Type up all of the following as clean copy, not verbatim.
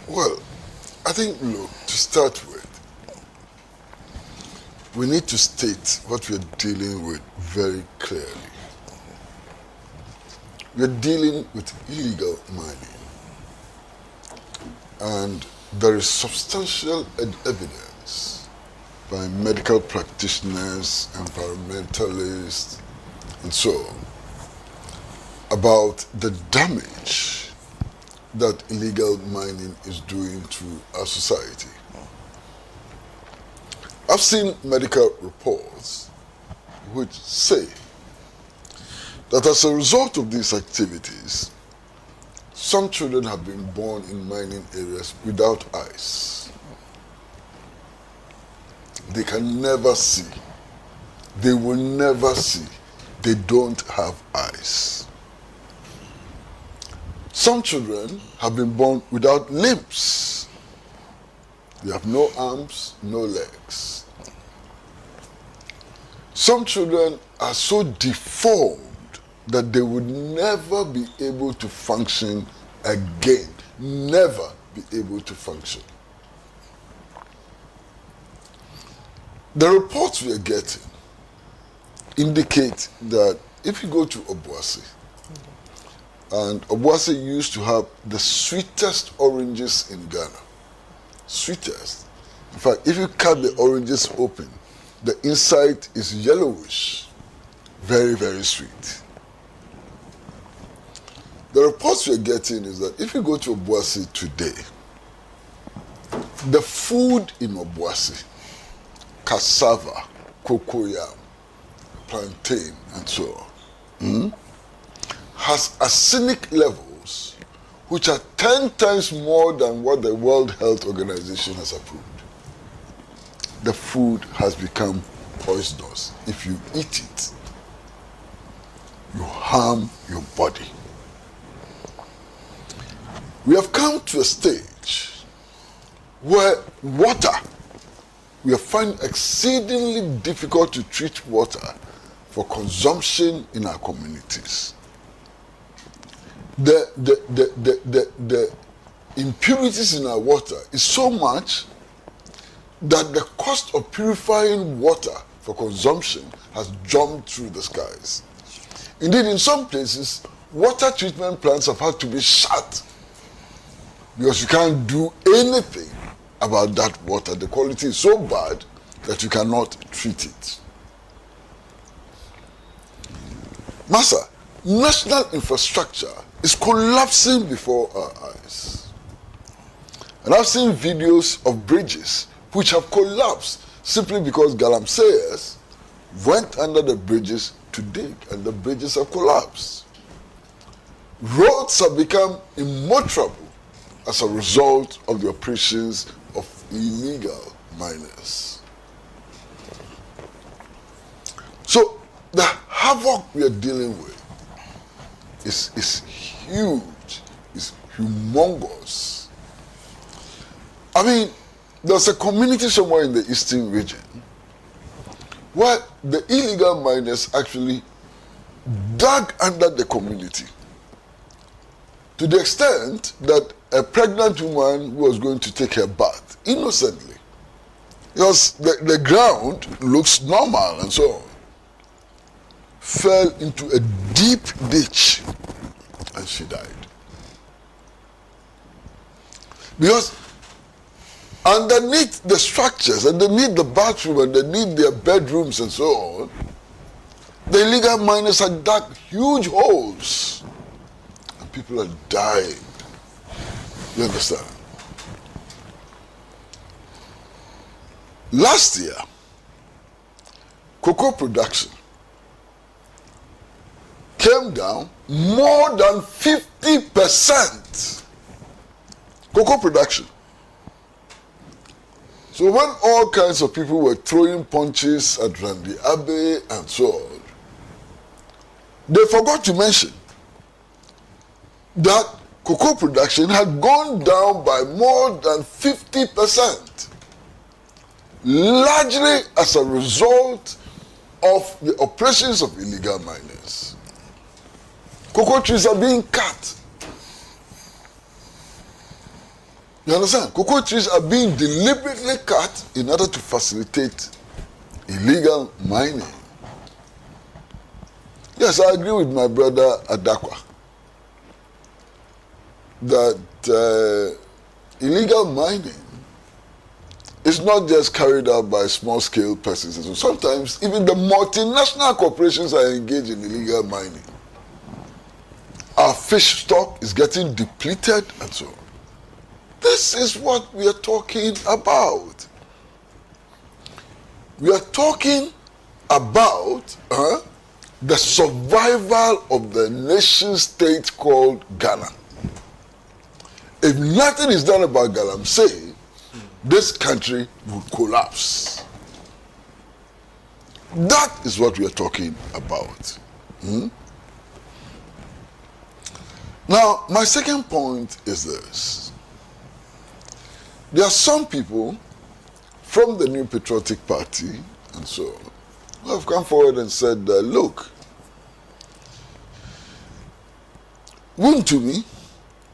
Well, I think, look, to start with, we need to state what we're dealing with very clearly. We're dealing with illegal mining. And there is substantial evidence by medical practitioners, environmentalists, and so on, about the damage that illegal mining is doing to our society. I've seen medical reports which say that as a result of these activities, some children have been born in mining areas without eyes. They can never see. They will never see. They don't have eyes. Some children have been born without limbs. They have no arms, no legs. Some children are so deformed that they would never be able to function again. Never be able to function. The reports we are getting indicate that if you go to Obuasi, and Obuasi used to have the sweetest oranges in Ghana. Sweetest. In fact, if you cut the oranges open, the inside is yellowish. Very, very sweet. The reports we're getting is that if you go to Obuasi today, the food in Obuasi, cassava, cocoyam, plantain, and so on, has arsenic levels which are 10 times more than what the World Health Organization has approved. The food has become poisonous. If you eat it, you harm your body. We have come to a stage where water, we have found exceedingly difficult to treat water for consumption in our communities. The impurities in our water is so much that the cost of purifying water for consumption has jumped through the skies. Indeed, in some places, water treatment plants have had to be shut because you can't do anything about that water. The quality is so bad that you cannot treat it. Massa, national infrastructure is collapsing before our eyes. And I've seen videos of bridges which have collapsed simply because galamseyers went under the bridges to dig, and the bridges have collapsed. Roads have become immotorable as a result of the operations of illegal miners. So the havoc we are dealing with is huge, is humongous. I mean, there's a community somewhere in the eastern region where the illegal miners actually dug under the community to the extent that a pregnant woman who was going to take her bath innocently, because the ground looks normal and so on, fell into a deep ditch and she died. Because underneath the structures, underneath the bathroom, underneath their bedrooms and so on, the illegal miners had dug huge holes and people are dying. You understand? Last year, cocoa production came down more than 50%. Cocoa production. So when all kinds of people were throwing punches at Randy Abe and so on, they forgot to mention that cocoa production had gone down by more than 50%, largely as a result of the operations of illegal miners. Cocoa trees are being cut. You understand? Cocoa trees are being deliberately cut in order to facilitate illegal mining. Yes, I agree with my brother Adakwa that illegal mining is not just carried out by small-scale persons. Sometimes even the multinational corporations are engaged in illegal mining. Our fish stock is getting depleted and so on. This is what we are talking about. We are talking about the survival of the nation state called Ghana. If nothing is done about Galamsey, this country would collapse. That is what we are talking about. Now, my second point is this. There are some people from the New Patriotic Party and so on who have come forward and said, look, Wontumi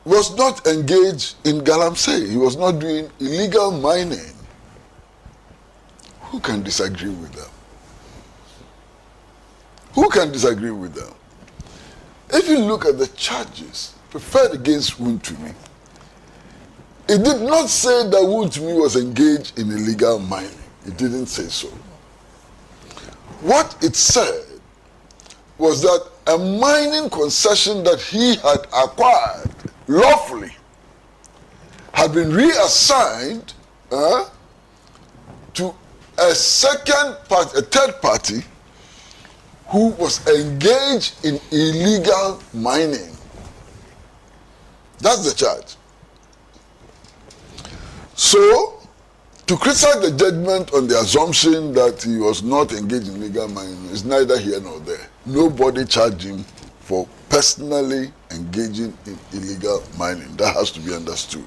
was not engaged in Galamsey. He was not doing illegal mining. Who can disagree with them? Who can disagree with them? If you look at the charges preferred against Wontumi, it did not say that Wontumi was engaged in illegal mining. It didn't say so. What it said was that a mining concession that he had acquired lawfully had been reassigned to a third party who was engaged in illegal mining. That's the charge. So, to criticize the judgment on the assumption that he was not engaged in illegal mining is neither here nor there. Nobody charged him for personally engaging in illegal mining. That has to be understood.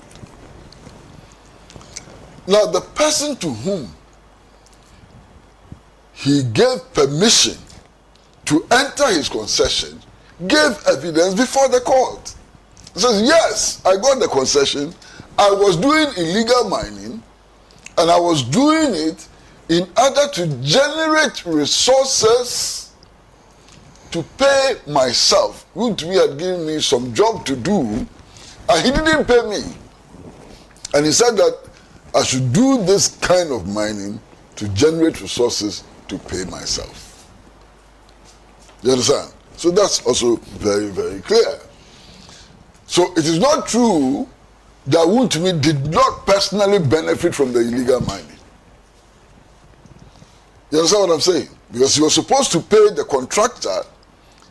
Now, the person to whom he gave permission to enter his concession gave evidence before the court. He says, yes, I got the concession. I was doing illegal mining, and I was doing it in order to generate resources to pay myself. Wontumi had given me some job to do, and he didn't pay me. And he said that I should do this kind of mining to generate resources to pay myself. You understand? So that's also very, very clear. So it is not true that Wontumi did not personally benefit from the illegal mining. You understand what I'm saying? Because he was supposed to pay the contractor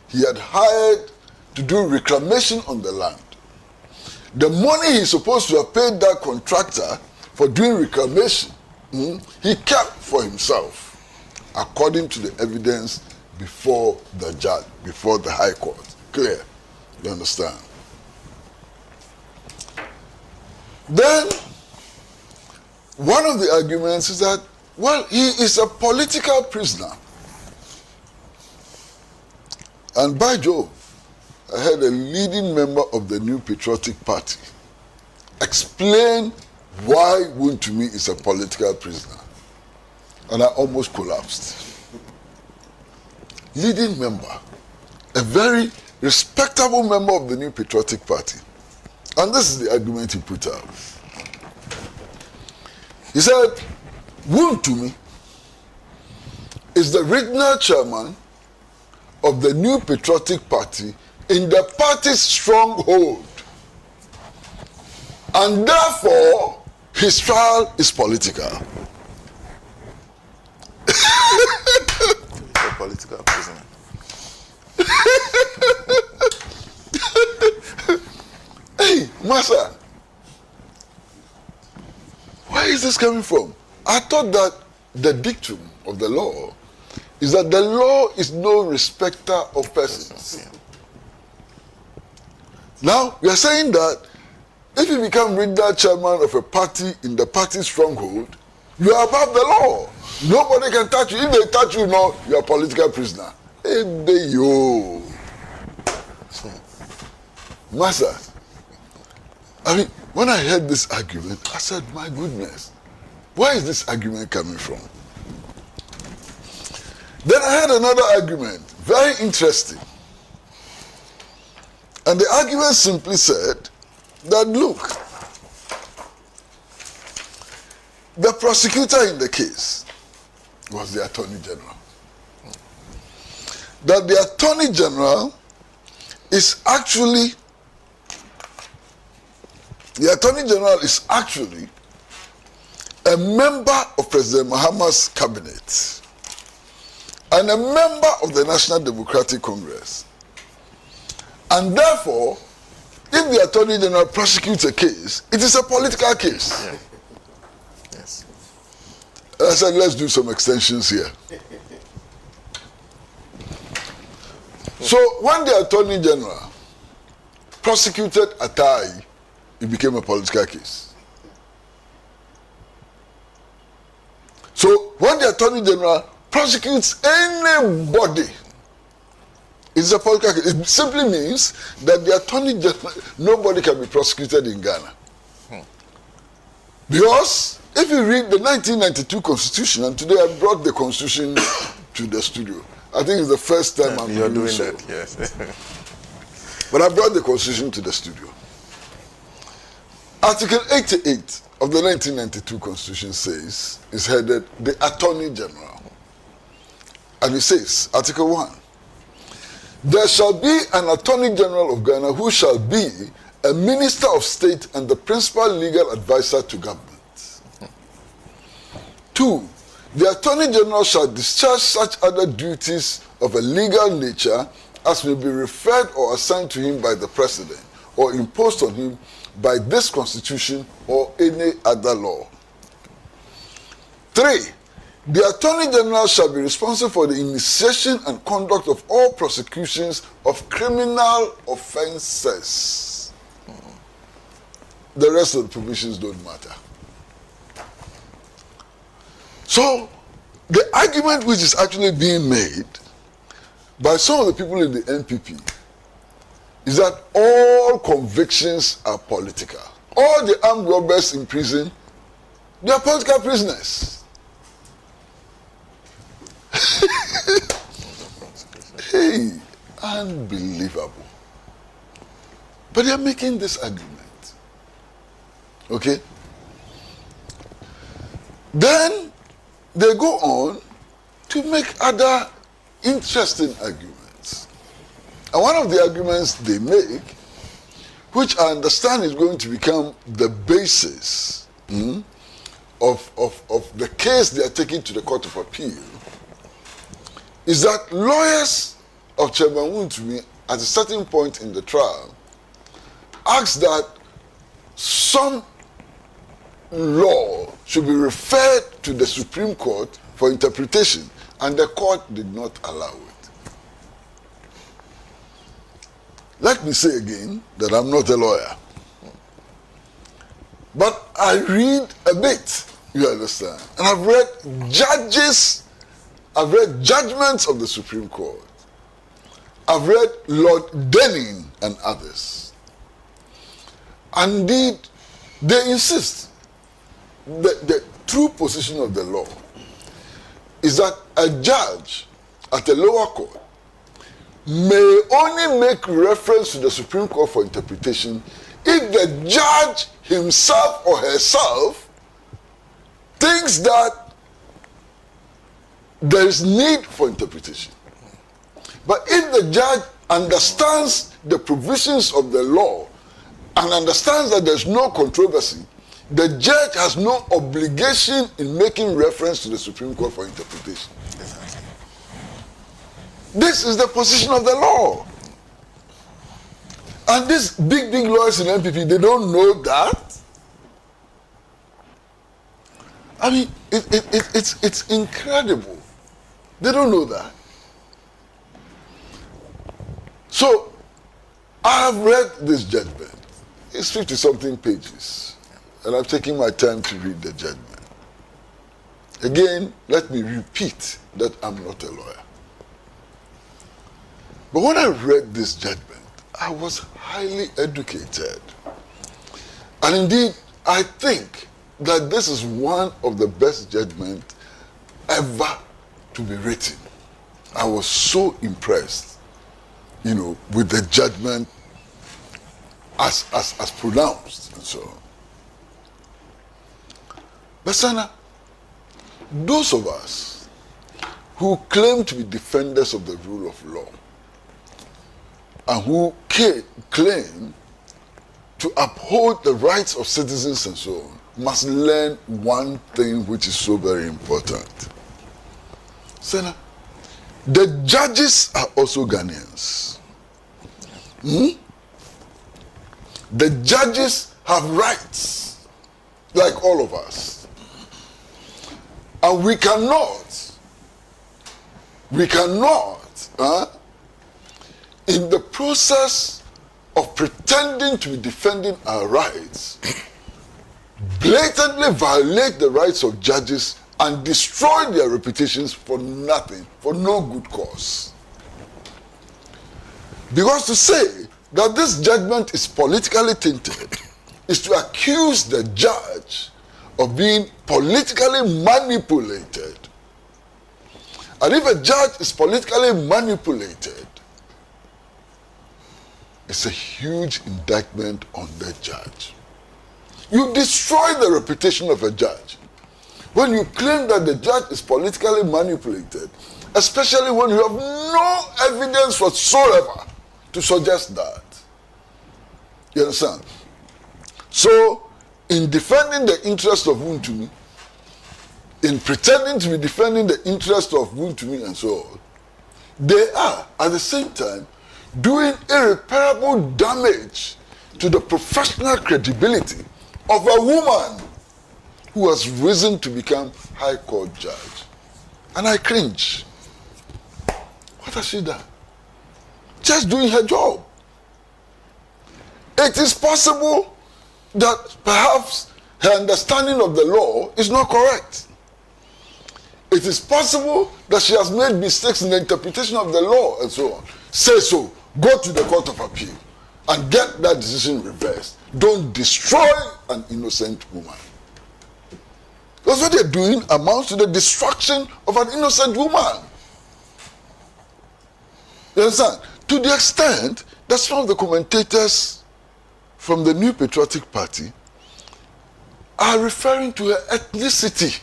he had hired to do reclamation on the land. The money he's supposed to have paid that contractor for doing reclamation, he kept for himself, according to the evidence before the judge, before the High Court. Clear? You understand? Then, one of the arguments is that, well, he is a political prisoner. And by Jove, I heard a leading member of the New Patriotic Party explain why Wontumi is a political prisoner. And I almost collapsed. Leading member, a very respectable member of the New Patriotic Party. And this is the argument he put out. He said, Wontumi is the regional chairman of the New Patriotic Party in the party's stronghold. And therefore, his trial is political. He's a political prisoner. Hey, Master, where is this coming from? I thought that the dictum of the law is that the law is no respecter of persons. Now, we are saying that if you become regional chairman of a party in the party stronghold, you are above the law. Nobody can touch you. If they touch you, no, you are a political prisoner. Hey, yo. Master, I mean, when I heard this argument, I said, my goodness, where is this argument coming from? Then I heard another argument, very interesting. And the argument simply said that, look, the prosecutor in the case was the Attorney General. That the Attorney General is actually a member of President Mahama's cabinet and a member of the National Democratic Congress. And therefore, if the Attorney General prosecutes a case, it is a political case. Yeah. Yes. I said, let's do some extensions here. So when the Attorney General prosecuted Atai, it became a political case. So when the Attorney General prosecutes anybody, it's a political case. It simply means that the Attorney General, nobody can be prosecuted in Ghana. Because if you read the 1992 Constitution, and today I brought the Constitution to the studio. I think it's the first time I'm doing so. That, yes. But I brought the Constitution to the studio. Article 88 of the 1992 Constitution says, is headed the Attorney General. And it says, Article 1, there shall be an Attorney General of Ghana who shall be a Minister of State and the principal legal advisor to government. 2, the Attorney General shall discharge such other duties of a legal nature as may be referred or assigned to him by the President or imposed on him by this Constitution or any other law. 3, the Attorney General shall be responsible for the initiation and conduct of all prosecutions of criminal offences. The rest of the provisions don't matter. So, the argument which is actually being made by some of the people in the NPP is that all convictions are political. All the armed robbers in prison, they are political prisoners. Hey, unbelievable. But they are making this argument. Okay? Then they go on to make other interesting arguments. And one of the arguments they make, which I understand is going to become the basis of the case they are taking to the Court of Appeal, is that lawyers of Chairman Wontumi at a certain point in the trial asked that some law should be referred to the Supreme Court for interpretation, and the court did not allow it. Let me say again that I'm not a lawyer, but I read a bit, you understand, and I've read judgments of the Supreme Court. I've read Lord Denning and others. Indeed, they insist the true position of the law is that a judge at a lower court may only make reference to the Supreme Court for interpretation if the judge himself or herself thinks that there is need for interpretation. But if the judge understands the provisions of the law and understands that there's no controversy, the judge has no obligation in making reference to the Supreme Court for interpretation. This is the position of the law. And these big lawyers in NPP, they don't know that. I mean, it's incredible. They don't know that. So, I have read this judgment. It's 50-something pages. And I'm taking my time to read the judgment. Again, let me repeat that I'm not a lawyer. But when I read this judgment, I was highly educated. And indeed, I think that this is one of the best judgments ever to be written. I was so impressed, with the judgment as pronounced and so on. But Sana, those of us who claim to be defenders of the rule of law and who claim to uphold the rights of citizens and so on must learn one thing which is so very important. Sana, the judges are also Ghanaians. The judges have rights, like all of us. And we cannot, in the process of pretending to be defending our rights, blatantly violate the rights of judges and destroy their reputations for nothing, for no good cause. Because to say that this judgment is politically tainted is to accuse the judge of being politically manipulated. And if a judge is politically manipulated, it's a huge indictment on the judge. You destroy the reputation of a judge when you claim that the judge is politically manipulated, especially when you have no evidence whatsoever to suggest that. You understand? So, in defending the interest of Wontumi, in pretending to be defending the interest of Wontumi and so on, they are, at the same time, doing irreparable damage to the professional credibility of a woman who has risen to become High Court judge. And I cringe. What has she done? Just doing her job. It is possible that perhaps her understanding of the law is not correct. It is possible that she has made mistakes in the interpretation of the law and so on. Say so. Go to the Court of Appeal and get that decision reversed. Don't destroy an innocent woman. Because what they're doing amounts to the destruction of an innocent woman. You understand? To the extent that some of the commentators from the New Patriotic Party are referring to her ethnicity.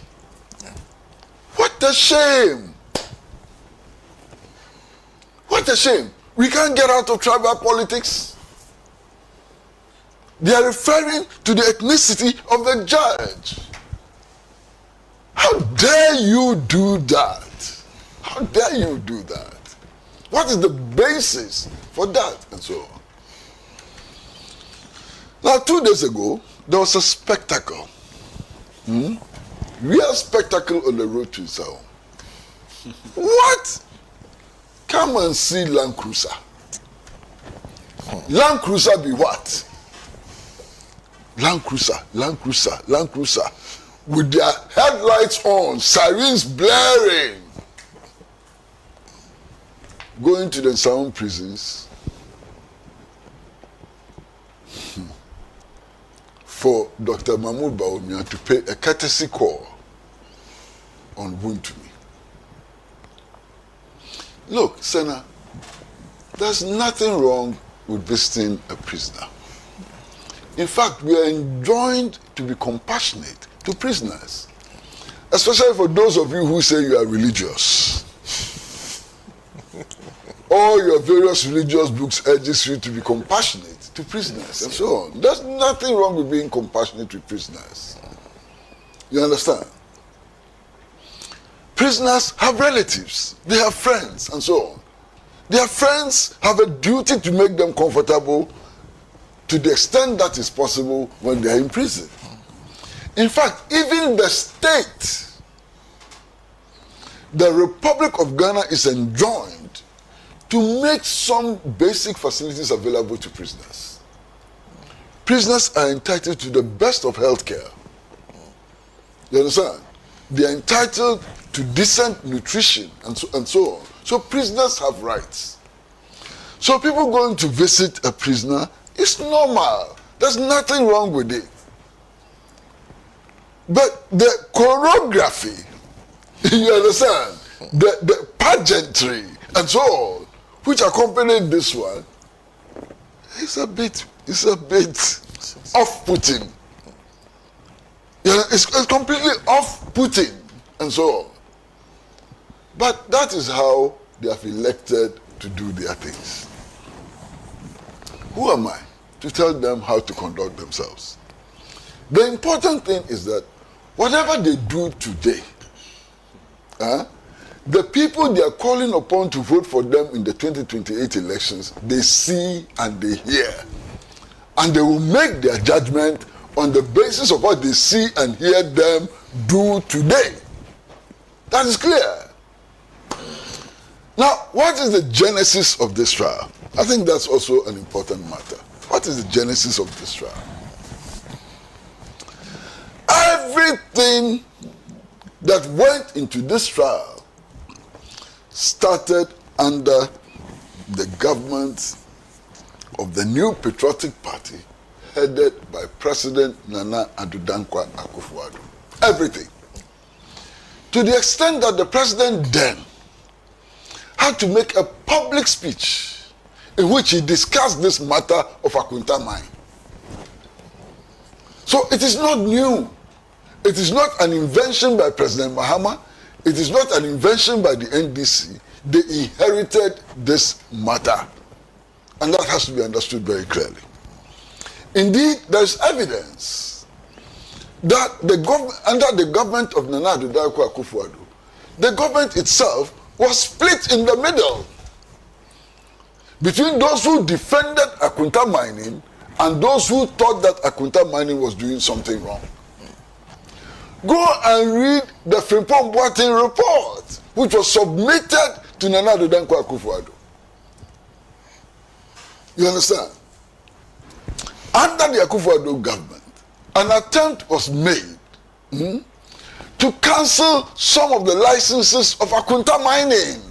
What a shame! What a shame! We can't get out of tribal politics. They are referring to the ethnicity of the judge. How dare you do that? How dare you do that? What is the basis for that? And so on. Now, 2 days ago, there was a spectacle. Real spectacle on the road to Sao. What? Come and see Land Cruiser. Land Cruiser be what? Land Cruiser, Land Cruiser, Land Cruiser. With their headlights on, sirens blaring. Going to the Sound prisons for Dr. Mahmoud Bawumia to pay a courtesy call on Wontumi. Look, Senna, there's nothing wrong with visiting a prisoner. In fact, we are enjoined to be compassionate to prisoners, especially for those of you who say you are religious. All your various religious books urges you to be compassionate to prisoners and so on. There's nothing wrong with being compassionate with prisoners. You understand? Prisoners have relatives, they have friends and so on. Their friends have a duty to make them comfortable to the extent that is possible when they are in prison. In fact, even the state, the Republic of Ghana is enjoined to make some basic facilities available to prisoners. Prisoners are entitled to the best of health care. You understand? They are entitled to decent nutrition and so on. So prisoners have rights. So people going to visit a prisoner is normal. There's nothing wrong with it. But the choreography, you understand, the pageantry and so on, which accompanied this one, it's a bit off-putting. You know, it's completely off-putting and so on. But that is how they have elected to do their things. Who am I to tell them how to conduct themselves? The important thing is that whatever they do today, the people they are calling upon to vote for them in the 2028 elections, they see and they hear. And they will make their judgment on the basis of what they see and hear them do today. That is clear. Now, what is the genesis of this trial? I think that's also an important matter. What is the genesis of this trial? Everything that went into this trial started under the government of the New Patriotic Party headed by President Nana Addo Dankwa Akufo-Addo. Everything. To the extent that the president then had to make a public speech in which he discussed this matter of Akunta mine. So it is not new. It is not an invention by President Mahama. It is not an invention by the NDC. They inherited this matter. And that has to be understood very clearly. Indeed, there is evidence that under the government of Nana Addo Dankwa Akufo-Addo, the government itself was split in the middle between those who defended Akunta mining and those who thought that Akunta mining was doing something wrong. Go and read the Frimpong Boateng report, which was submitted to Nana Addo Dankwa Akufo-Addo. You understand? Under the Akufo-Addo government, an attempt was made to cancel some of the licenses of Akunta mining.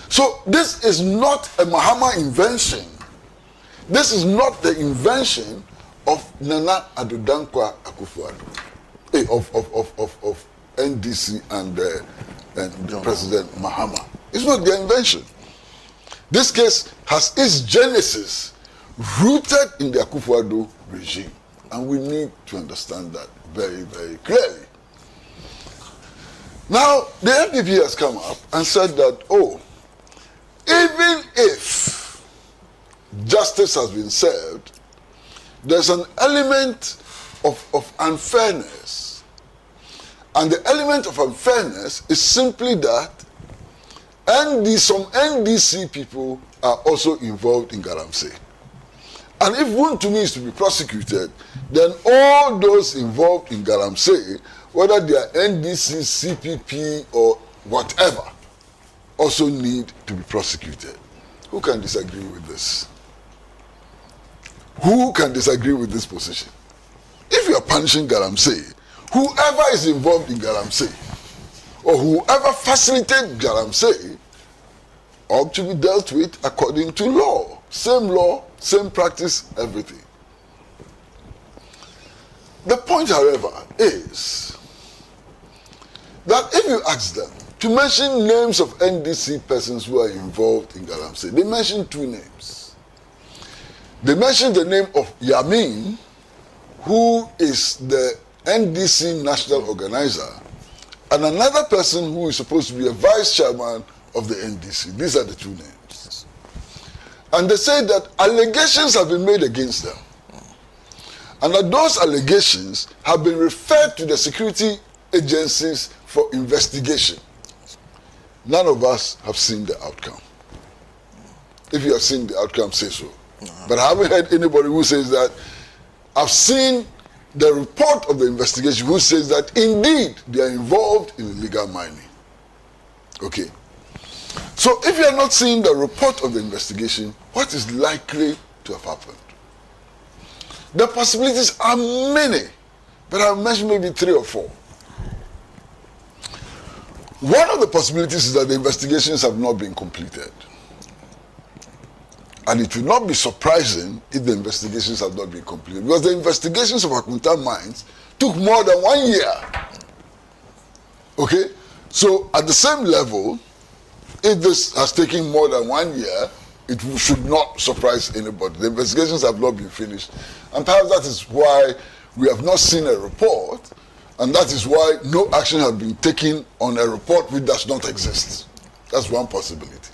So this is not a Mahama invention. This is not the invention of Nana Addo Dankwa Akufo-Addo, of NDC and President Mahama. It's not their invention. This case has its genesis rooted in the Akufo-Addo regime. And we need to understand that very, very clearly. Now, the NPP has come up and said that, even if justice has been served, there's an element of unfairness. And the element of unfairness is simply that some NDC people are also involved in Galamsey. And if Wontumi is to be prosecuted, then all those involved in Galamsey, whether they are NDC, CPP, or whatever, also need to be prosecuted. Who can disagree with this? Who can disagree with this position? If you are punishing Galamsey, whoever is involved in Galamsey, or whoever facilitates Galamsey, ought to be dealt with according to law. Law, same practice, everything. The point, however, is that if you ask them to mention names of NDC persons who are involved in Galamsey, they mention two names. They mention the name of Yamin, who is the NDC national organizer, and another person who is supposed to be a vice chairman of the NDC. These are the two names. And they say that allegations have been made against them. And that those allegations have been referred to the security agencies for investigation. None of us have seen the outcome. If you have seen the outcome, say so. But I haven't heard anybody who says that. I've seen the report of the investigation who says that indeed they are involved in illegal mining. Okay. So if you are not seeing the report of the investigation, what is likely to have happened? The possibilities are many, but I'll mention maybe 3 or 4. One of the possibilities is that the investigations have not been completed. And it will not be surprising if the investigations have not been completed. Because the investigations of Akunta mines took more than 1 year. Okay? So at the same level, if this has taken more than 1 year, it should not surprise anybody. The investigations have not been finished. And perhaps that is why we have not seen a report, and that is why no action has been taken on a report which does not exist. That's one possibility.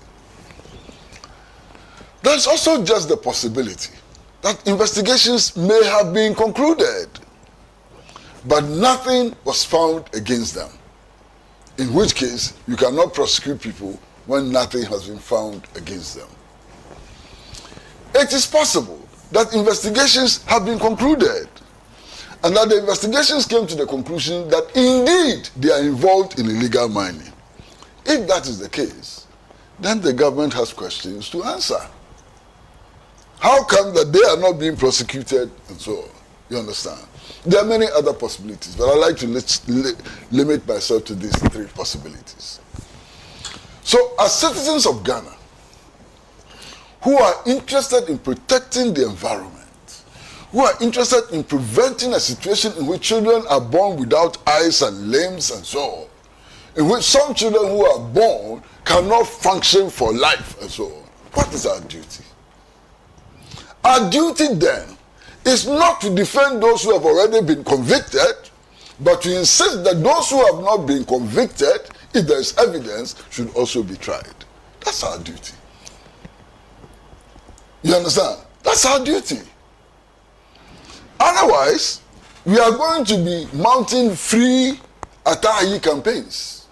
There's also just the possibility that investigations may have been concluded, but nothing was found against them. In which case, you cannot prosecute people when nothing has been found against them. It is possible that investigations have been concluded, and that the investigations came to the conclusion that indeed they are involved in illegal mining. If that is the case, then the government has questions to answer. How come that they are not being prosecuted and so on? You understand? There are many other possibilities, but I like to limit myself to these three possibilities. So, as citizens of Ghana, who are interested in protecting the environment, who are interested in preventing a situation in which children are born without eyes and limbs and so on, in which some children who are born cannot function for life and so on, what is our duty? Our duty then is not to defend those who have already been convicted, but to insist that those who have not been convicted, if there is evidence, should also be tried. That's our duty. You understand? That's our duty. Otherwise, we are going to be mounting free Atayi campaigns.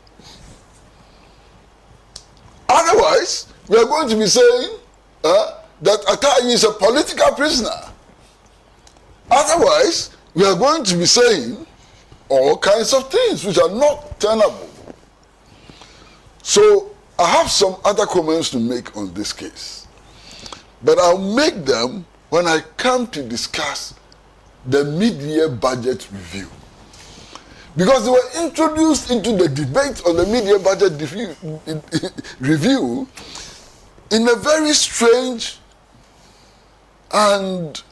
Otherwise, we are going to be saying that Atayi is a political prisoner. Otherwise, we are going to be saying all kinds of things which are not tenable. So, I have some other comments to make on this case. But I'll make them when I come to discuss the mid-year budget review. Because they were introduced into the debate on the mid-year budget review in a very strange and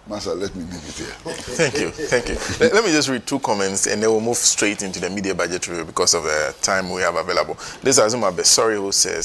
Master, let me leave it here. Thank you. Let me just read two comments and then we'll move straight into the media budget review because of the time we have available. This is Azuma Besori who says,